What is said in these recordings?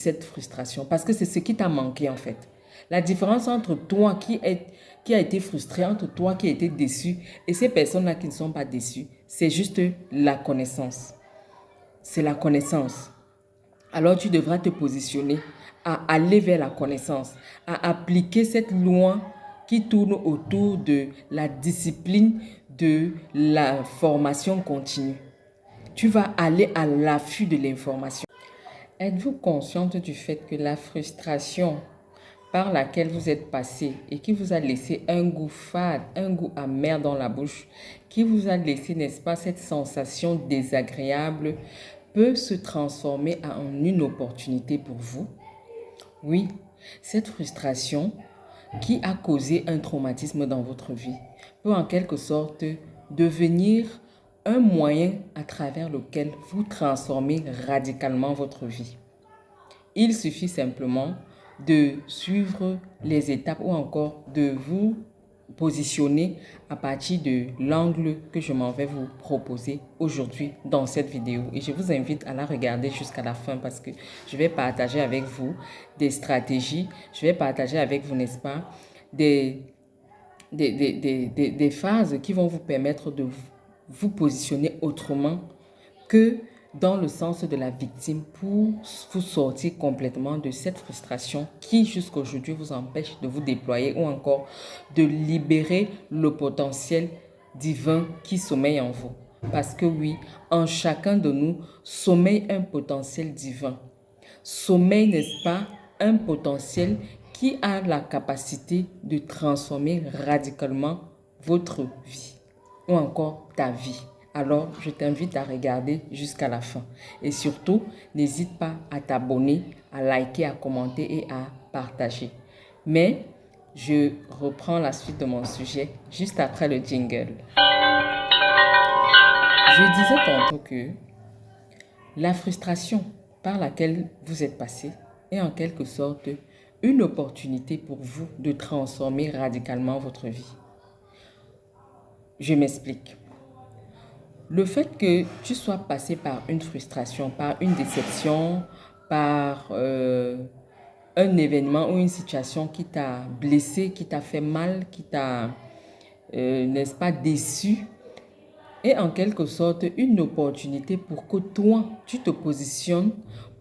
cette frustration parce que c'est ce qui t'a manqué en fait. La différence entre toi qui a été frustré, entre toi qui a été déçu et ces personnes-là qui ne sont pas déçues, c'est juste la connaissance. C'est la connaissance. Alors tu devras te positionner à aller vers la connaissance, à appliquer cette loi qui tourne autour de la discipline de la formation continue. Tu vas aller à l'affût de l'information. Êtes-vous consciente du fait que la frustration par laquelle vous êtes passé et qui vous a laissé un goût fade, un goût amer dans la bouche, qui vous a laissé, n'est-ce pas, cette sensation désagréable, peut se transformer en une opportunité pour vous? Oui, cette frustration qui a causé un traumatisme dans votre vie peut en quelque sorte devenir un moyen à travers lequel vous transformez radicalement votre vie. Il suffit simplement de suivre les étapes ou encore de vous positionner à partir de l'angle que je m'en vais vous proposer aujourd'hui dans cette vidéo. Et je vous invite à la regarder jusqu'à la fin parce que je vais partager avec vous des stratégies, je vais partager avec vous, n'est-ce pas, des phases qui vont vous permettre de vous positionner autrement que dans le sens de la victime pour vous sortir complètement de cette frustration qui jusqu'à aujourd'hui vous empêche de vous déployer ou encore de libérer le potentiel divin qui sommeille en vous. Parce que oui, en chacun de nous sommeille un potentiel divin. Sommeille, n'est-ce pas, un potentiel qui a la capacité de transformer radicalement votre vie ou encore ta vie. Alors, je t'invite à regarder jusqu'à la fin. Et surtout, n'hésite pas à t'abonner, à liker, à commenter et à partager. Mais, je reprends la suite de mon sujet juste après le jingle. Je disais tantôt que la frustration par laquelle vous êtes passé est en quelque sorte une opportunité pour vous de transformer radicalement votre vie. Je m'explique. Le fait que tu sois passé par une frustration, par une déception, par un événement ou une situation qui t'a blessé, qui t'a fait mal, qui t'a, n'est-ce pas, déçu, est en quelque sorte une opportunité pour que toi, tu te positionnes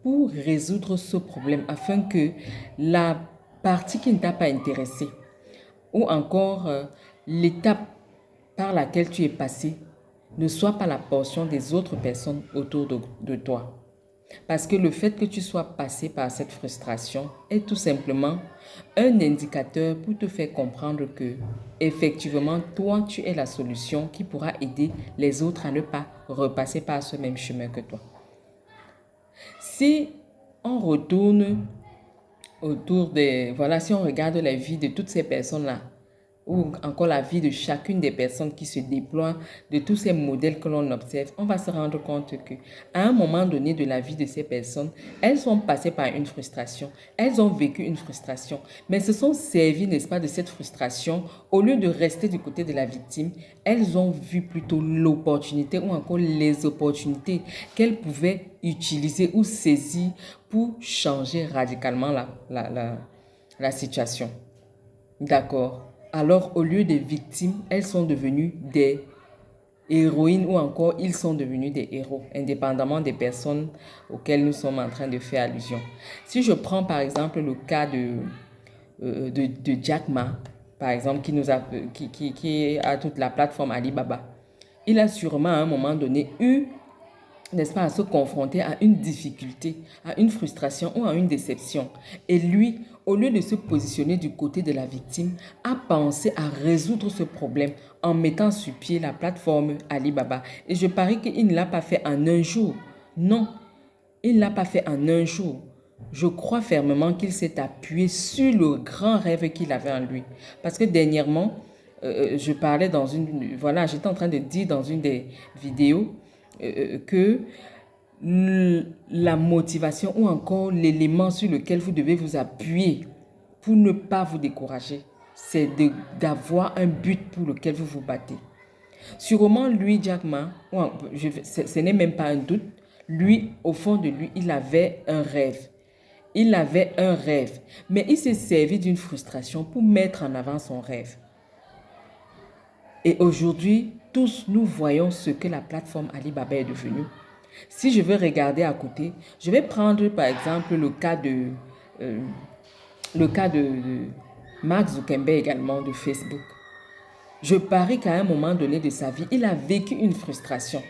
pour résoudre ce problème afin que la partie qui ne t'a pas intéressé ou encore l'étape par laquelle tu es passé ne soit pas la portion des autres personnes autour de toi. Parce que le fait que tu sois passé par cette frustration est tout simplement un indicateur pour te faire comprendre que, effectivement, toi, tu es la solution qui pourra aider les autres à ne pas repasser par ce même chemin que toi. Si on retourne autour des... Voilà, si on regarde la vie de toutes ces personnes-là, ou encore la vie de chacune des personnes qui se déploient, de tous ces modèles que l'on observe, on va se rendre compte que à un moment donné de la vie de ces personnes, elles sont passées par une frustration, elles ont vécu une frustration, mais se sont servies, n'est-ce pas, de cette frustration. Au lieu de rester du côté de la victime, elles ont vu plutôt l'opportunité ou encore les opportunités qu'elles pouvaient utiliser ou saisir pour changer radicalement la situation. D'accord. Alors, au lieu des victimes, elles sont devenues des héroïnes ou encore ils sont devenus des héros, indépendamment des personnes auxquelles nous sommes en train de faire allusion. Si je prends par exemple le cas de Jack Ma, par exemple, qui a toute la plateforme Alibaba, il a sûrement à un moment donné eu, n'est-ce pas, à se confronter à une difficulté, à une frustration ou à une déception. Et lui, au lieu de se positionner du côté de la victime, a pensé à résoudre ce problème en mettant sur pied la plateforme Alibaba. Et je parie qu'il ne l'a pas fait en un jour. Non, il ne l'a pas fait en un jour. Je crois fermement qu'il s'est appuyé sur le grand rêve qu'il avait en lui. Parce que dernièrement, je parlais dans une... Voilà, j'étais en train de dire dans une des vidéos que la motivation ou encore l'élément sur lequel vous devez vous appuyer pour ne pas vous décourager, c'est d'avoir un but pour lequel vous vous battez. Sûrement, lui, Jack Ma, ce n'est même pas un doute, lui, au fond de lui, il avait un rêve. Il avait un rêve, mais il s'est servi d'une frustration pour mettre en avant son rêve. Et aujourd'hui, tous nous voyons ce que la plateforme Alibaba est devenue. Si je veux regarder à côté, je vais prendre par exemple euh, le cas de Mark Zuckerberg également de Facebook. Je parie qu'à un moment donné de sa vie, il a vécu une frustration.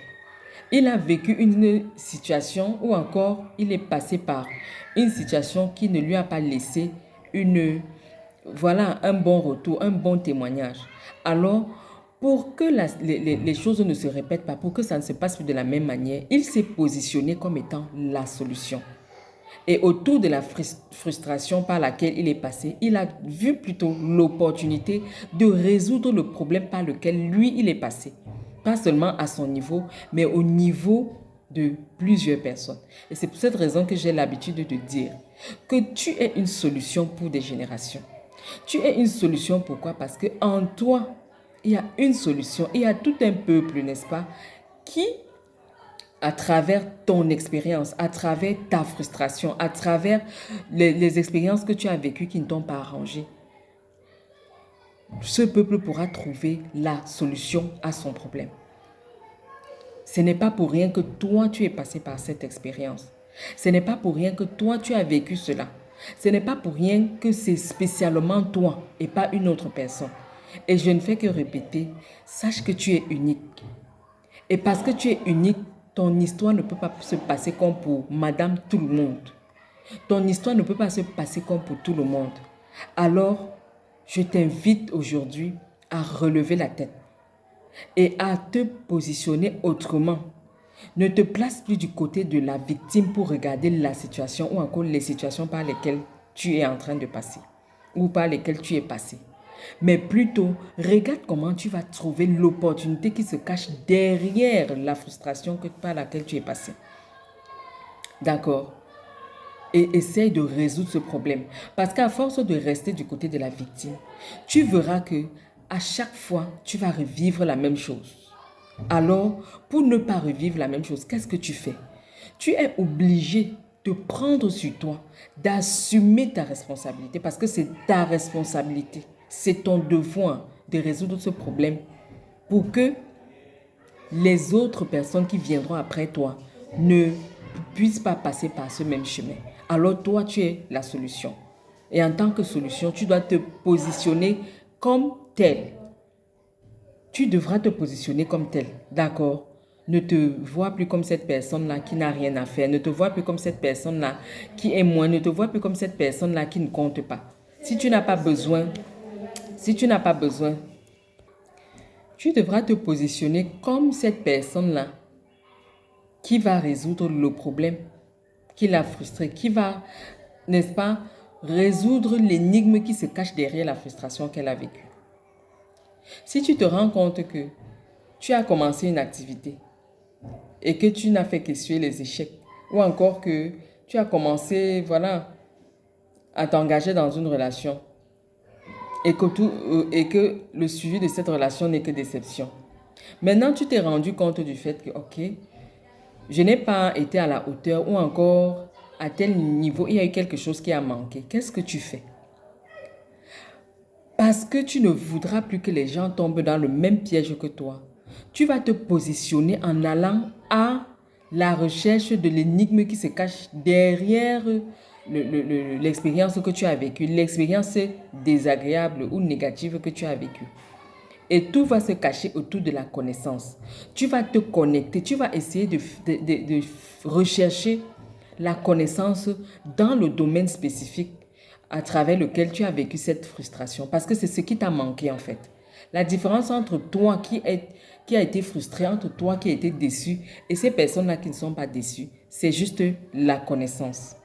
Il a vécu une situation ou encore il est passé par une situation qui ne lui a pas laissé un bon retour, un bon témoignage. Alors, pour que les choses ne se répètent pas, pour que ça ne se passe plus de la même manière, il s'est positionné comme étant la solution. Et autour de la frustration par laquelle il est passé, il a vu plutôt l'opportunité de résoudre le problème par lequel lui, il est passé. Pas seulement à son niveau, mais au niveau de plusieurs personnes. Et c'est pour cette raison que j'ai l'habitude de te dire que tu es une solution pour des générations. Tu es une solution, pourquoi? Parce qu'en toi, il y a une solution, il y a tout un peuple, n'est-ce pas, qui à travers ton expérience, à travers ta frustration, à travers les expériences que tu as vécues qui ne t'ont pas arrangé, ce peuple pourra trouver la solution à son problème. Ce n'est pas pour rien que toi, tu es passé par cette expérience. Ce n'est pas pour rien que toi, tu as vécu cela. Ce n'est pas pour rien que c'est spécialement toi et pas une autre personne. Et je ne fais que répéter, sache que tu es unique. Et parce que tu es unique, ton histoire ne peut pas se passer comme pour madame tout le monde. Ton histoire ne peut pas se passer comme pour tout le monde. Alors, je t'invite aujourd'hui à relever la tête et à te positionner autrement. Ne te place plus du côté de la victime pour regarder la situation ou encore les situations par lesquelles tu es en train de passer ou par lesquelles tu es passé. Mais plutôt, regarde comment tu vas trouver l'opportunité qui se cache derrière la frustration par laquelle tu es passé. D'accord? Et essaye de résoudre ce problème. Parce qu'à force de rester du côté de la victime, tu verras que à chaque fois, tu vas revivre la même chose. Alors, pour ne pas revivre la même chose, qu'est-ce que tu fais? Tu es obligé de prendre sur toi, d'assumer ta responsabilité parce que c'est ta responsabilité. C'est ton devoir de résoudre ce problème pour que les autres personnes qui viendront après toi ne puissent pas passer par ce même chemin. Alors toi, tu es la solution. Et en tant que solution, tu dois te positionner comme tel. Tu devras te positionner comme tel, d'accord? Ne te vois plus comme cette personne-là qui n'a rien à faire. Ne te vois plus comme cette personne-là qui est moins. Ne te vois plus comme cette personne-là qui ne compte pas. Si tu n'as pas besoin, tu devras te positionner comme cette personne-là qui va résoudre le problème qui l'a frustré, qui va, n'est-ce pas, résoudre l'énigme qui se cache derrière la frustration qu'elle a vécue. Si tu te rends compte que tu as commencé une activité et que tu n'as fait qu'essuyer les échecs, ou encore que tu as commencé, à t'engager dans une relation et que le suivi de cette relation n'est que déception. Maintenant, tu t'es rendu compte du fait que, ok, je n'ai pas été à la hauteur ou encore à tel niveau, il y a eu quelque chose qui a manqué. Qu'est-ce que tu fais? Parce que tu ne voudras plus que les gens tombent dans le même piège que toi. Tu vas te positionner en allant à la recherche de l'énigme qui se cache derrière l'expérience que tu as vécue, l'expérience désagréable ou négative que tu as vécue. Et tout va se cacher autour de la connaissance. Tu vas te connecter, tu vas essayer de rechercher la connaissance dans le domaine spécifique à travers lequel tu as vécu cette frustration. Parce que c'est ce qui t'a manqué en fait. La différence entre toi qui a été frustré, entre toi qui a été déçu et ces personnes-là qui ne sont pas déçues, c'est juste la connaissance.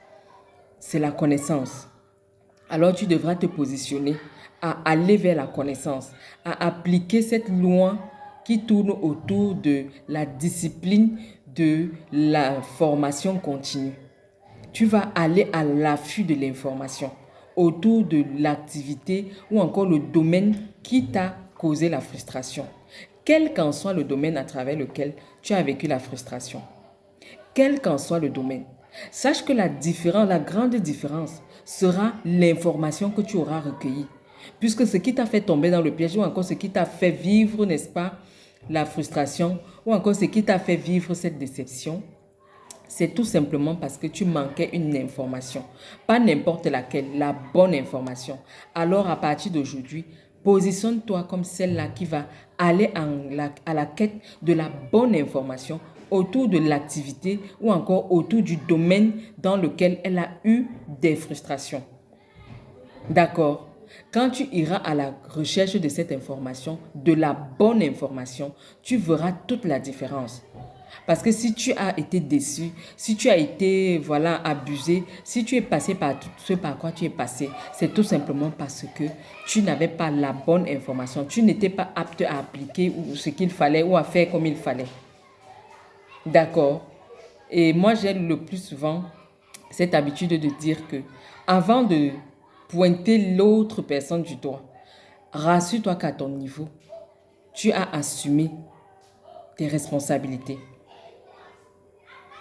C'est la connaissance. Alors tu devras te positionner à aller vers la connaissance, à appliquer cette loi qui tourne autour de la discipline de la formation continue. Tu vas aller à l'affût de l'information autour de l'activité ou encore le domaine qui t'a causé la frustration. Quel qu'en soit le domaine à travers lequel tu as vécu la frustration. Quel qu'en soit le domaine. Sache que la différence, la grande différence sera l'information que tu auras recueillie. Puisque ce qui t'a fait tomber dans le piège ou encore ce qui t'a fait vivre, n'est-ce pas, la frustration ou encore ce qui t'a fait vivre cette déception, c'est tout simplement parce que tu manquais une information. Pas n'importe laquelle, la bonne information. Alors à partir d'aujourd'hui, positionne-toi comme celle-là qui va aller à la quête de la bonne information autour de l'activité ou encore autour du domaine dans lequel elle a eu des frustrations. D'accord? Quand tu iras à la recherche de cette information, de la bonne information, tu verras toute la différence. Parce que si tu as été déçu, si tu as été, voilà, abusé, si tu es passé par tout ce par quoi tu es passé, c'est tout simplement parce que tu n'avais pas la bonne information. Tu n'étais pas apte à appliquer ce qu'il fallait ou à faire comme il fallait. D'accord? Et moi, j'ai le plus souvent cette habitude de dire que avant de pointer l'autre personne du doigt, rassure-toi qu'à ton niveau, tu as assumé tes responsabilités.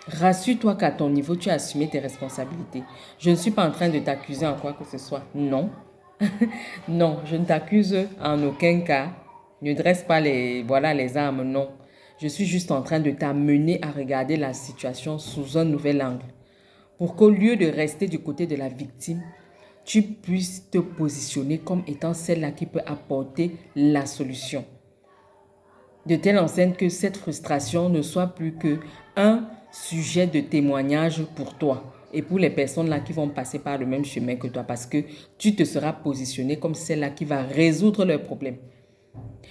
Rassure-toi qu'à ton niveau, tu as assumé tes responsabilités. Je ne suis pas en train de t'accuser en quoi que ce soit. Non. Non, je ne t'accuse en aucun cas. Ne dresse pas les armes, non. Je suis juste en train de t'amener à regarder la situation sous un nouvel angle. Pour qu'au lieu de rester du côté de la victime, tu puisses te positionner comme étant celle-là qui peut apporter la solution. De telle enseigne que cette frustration ne soit plus qu'un sujet de témoignage pour toi et pour les personnes là qui vont passer par le même chemin que toi parce que tu te seras positionné comme celle-là qui va résoudre leurs problèmes.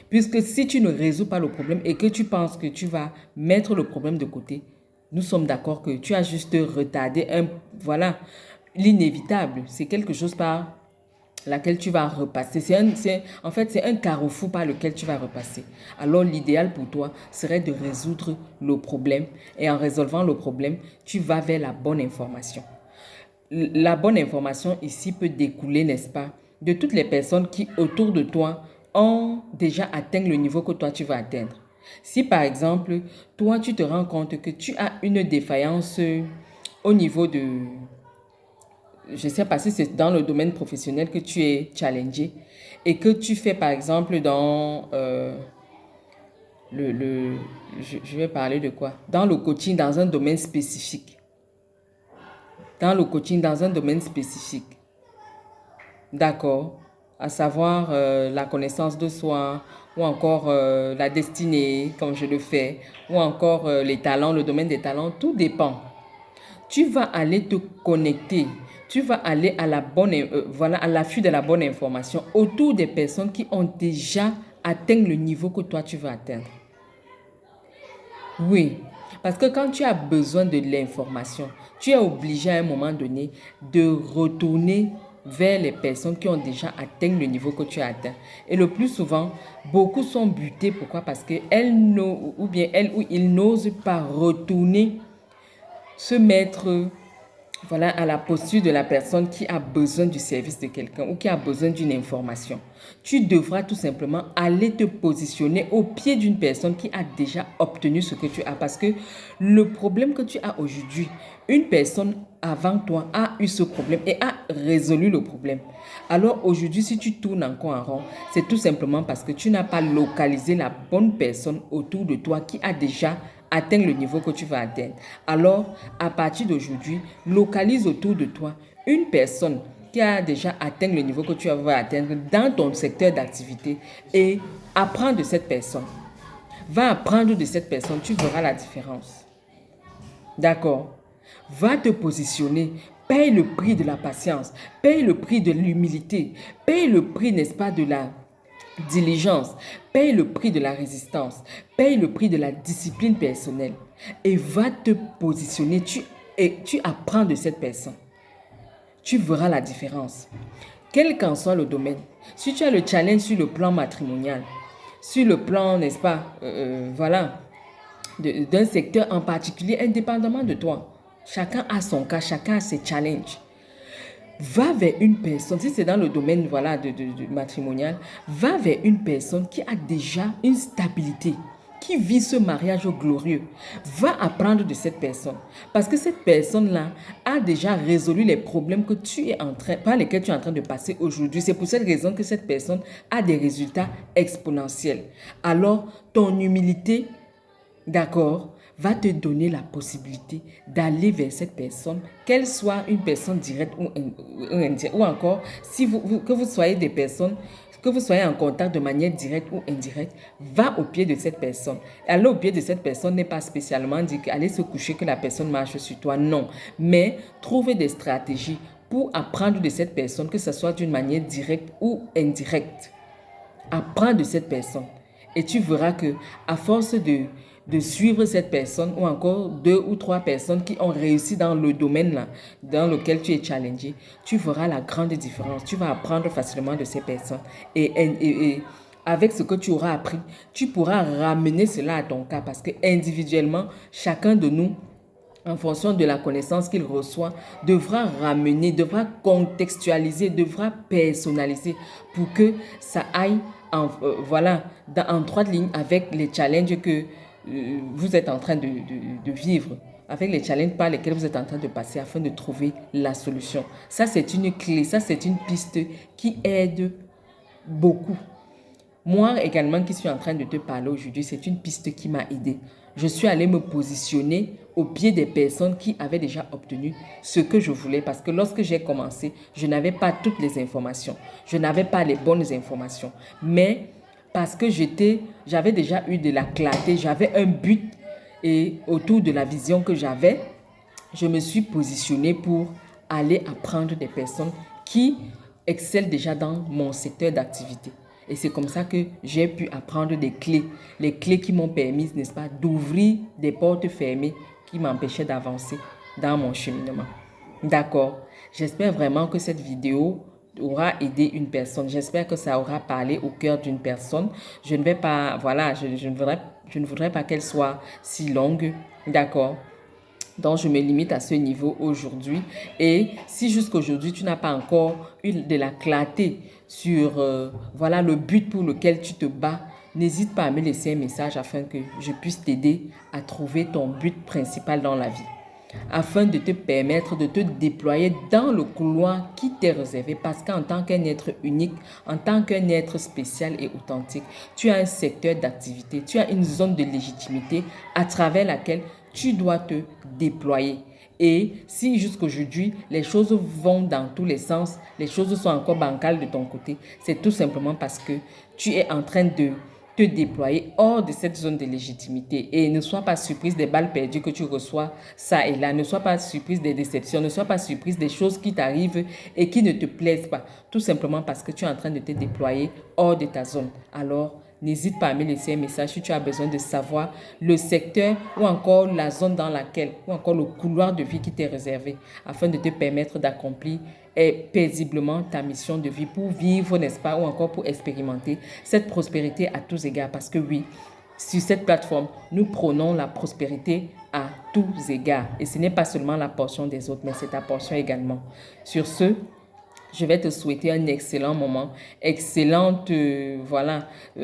Puisque si tu ne résous pas le problème et que tu penses que tu vas mettre le problème de côté, nous sommes d'accord que tu as juste retardé l'inévitable. C'est quelque chose par laquelle tu vas repasser. C'est un carrefour par lequel tu vas repasser. Alors l'idéal pour toi serait de résoudre le problème et en résolvant le problème, tu vas vers la bonne information. La bonne information ici peut découler, n'est-ce pas, de toutes les personnes qui autour de toi ont déjà atteint le niveau que toi tu vas atteindre. Si par exemple, toi tu te rends compte que tu as une défaillance au niveau de, je ne sais pas si c'est dans le domaine professionnel que tu es challengé et que tu fais par exemple dans je vais parler de quoi? Dans le coaching, dans un domaine spécifique. Dans le coaching, dans un domaine spécifique. D'accord? À savoir la connaissance de soi ou encore la destinée, comme je le fais, ou encore les talents, le domaine des talents, tout dépend. Tu vas aller te connecter, tu vas aller à à l'affût de la bonne information autour des personnes qui ont déjà atteint le niveau que toi tu veux atteindre. Oui, parce que quand tu as besoin de l'information, tu es obligé à un moment donné de retourner vers les personnes qui ont déjà atteint le niveau que tu as atteint. Et le plus souvent, beaucoup sont butés. Pourquoi? Parce qu'elles ou ils n'osent pas retourner se mettre à la posture de la personne qui a besoin du service de quelqu'un ou qui a besoin d'une information. Tu devras tout simplement aller te positionner au pied d'une personne qui a déjà obtenu ce que tu as. Parce que le problème que tu as aujourd'hui, une personne avant toi a eu ce problème et a résolu le problème. Alors aujourd'hui, si tu tournes encore en rond, c'est tout simplement parce que tu n'as pas localisé la bonne personne autour de toi qui a déjà atteint le niveau que tu vas atteindre. Alors, à partir d'aujourd'hui, localise autour de toi une personne qui a déjà atteint le niveau que tu vas atteindre dans ton secteur d'activité et apprends de cette personne. Va apprendre de cette personne, tu verras la différence. D'accord? Va te positionner, paye le prix de la patience, paye le prix de l'humilité, paye le prix, n'est-ce pas, de la diligence, paye le prix de la résistance, paye le prix de la discipline personnelle et va te positionner, tu apprends de cette personne. Tu verras la différence. Quel qu'en soit le domaine, si tu as le challenge sur le plan matrimonial, sur le plan, n'est-ce pas, d'un secteur en particulier, indépendamment de toi, chacun a son cas, chacun a ses challenges. Va vers une personne, si c'est dans le domaine de matrimonial, va vers une personne qui a déjà une stabilité, qui vit ce mariage glorieux va apprendre de cette personne. Parce que cette personne-là a déjà résolu les problèmes que par lesquels tu es en train de passer aujourd'hui. C'est pour cette raison que cette personne a des résultats exponentiels. Alors, ton humilité, d'accord, va te donner la possibilité d'aller vers cette personne, qu'elle soit une personne directe ou indirecte, ou encore, que vous soyez des personnes, que vous soyez en contact de manière directe ou indirecte, va au pied de cette personne. Aller au pied de cette personne n'est pas spécialement dit qu'aller se coucher que la personne marche sur toi, non. Mais trouver des stratégies pour apprendre de cette personne, que ce soit d'une manière directe ou indirecte. Apprends de cette personne. Et tu verras que à force de suivre cette personne ou encore 2 ou 3 personnes qui ont réussi dans le domaine là, dans lequel tu es challengé, tu verras la grande différence. Tu vas apprendre facilement de ces personnes. Et avec ce que tu auras appris, tu pourras ramener cela à ton cas parce que individuellement, chacun de nous, en fonction de la connaissance qu'il reçoit, devra ramener, devra contextualiser, devra personnaliser pour que ça aille en droite ligne avec les challenges que vous êtes en train de vivre, avec les challenges par lesquels vous êtes en train de passer afin de trouver la solution. Ça, c'est une clé, ça, c'est une piste qui aide beaucoup. Moi également qui suis en train de te parler aujourd'hui, c'est une piste qui m'a aidé. Je suis allée me positionner au pied des personnes qui avaient déjà obtenu ce que je voulais parce que lorsque j'ai commencé, je n'avais pas toutes les informations. Je n'avais pas les bonnes informations. Mais parce que j'avais déjà eu de la clarté, j'avais un but et autour de la vision que j'avais, je me suis positionnée pour aller apprendre des personnes qui excellent déjà dans mon secteur d'activité. Et c'est comme ça que j'ai pu apprendre des clés. Les clés qui m'ont permis, n'est-ce pas, d'ouvrir des portes fermées qui m'empêchaient d'avancer dans mon cheminement. D'accord. J'espère vraiment que cette vidéo aura aidé une personne. J'espère que ça aura parlé au cœur d'une personne. Je ne vais pas, je ne voudrais pas qu'elle soit si longue. D'accord. Donc, je me limite à ce niveau aujourd'hui. Et si jusqu'aujourd'hui, tu n'as pas encore eu de la clarté sur le but pour lequel tu te bats, n'hésite pas à me laisser un message afin que je puisse t'aider à trouver ton but principal dans la vie. Afin de te permettre de te déployer dans le couloir qui t'est réservé. Parce qu'en tant qu'un être unique, en tant qu'un être spécial et authentique, tu as un secteur d'activité, tu as une zone de légitimité à travers laquelle tu dois te déployer. Et si jusqu'aujourd'hui, les choses vont dans tous les sens, les choses sont encore bancales de ton côté, c'est tout simplement parce que tu es en train de te déployer hors de cette zone de légitimité. Et ne sois pas surprise des balles perdues que tu reçois ça et là. Ne sois pas surprise des déceptions. Ne sois pas surprise des choses qui t'arrivent et qui ne te plaisent pas. Tout simplement parce que tu es en train de te déployer hors de ta zone. Alors, n'hésite pas à me laisser un message si tu as besoin de savoir le secteur ou encore la zone dans laquelle, ou encore le couloir de vie qui t'est réservé, afin de te permettre d'accomplir paisiblement ta mission de vie pour vivre, n'est-ce pas, ou encore pour expérimenter cette prospérité à tous égards. Parce que oui, sur cette plateforme, nous prônons la prospérité à tous égards. Et ce n'est pas seulement la portion des autres, mais c'est ta portion également. Sur ce, je vais te souhaiter un excellent moment, excellente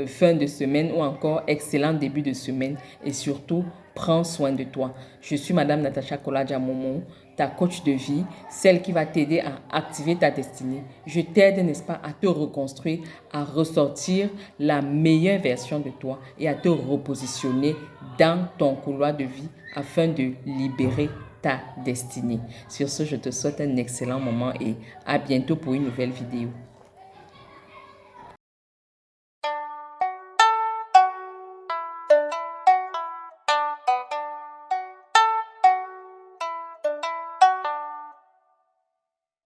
fin de semaine ou encore excellent début de semaine. Et surtout, prends soin de toi. Je suis Madame Natacha Koladja-Momo, ta coach de vie, celle qui va t'aider à activer ta destinée. Je t'aide, n'est-ce pas, à te reconstruire, à ressortir la meilleure version de toi et à te repositionner dans ton couloir de vie afin de libérer ta destinée. Sur ce, je te souhaite un excellent moment et à bientôt pour une nouvelle vidéo.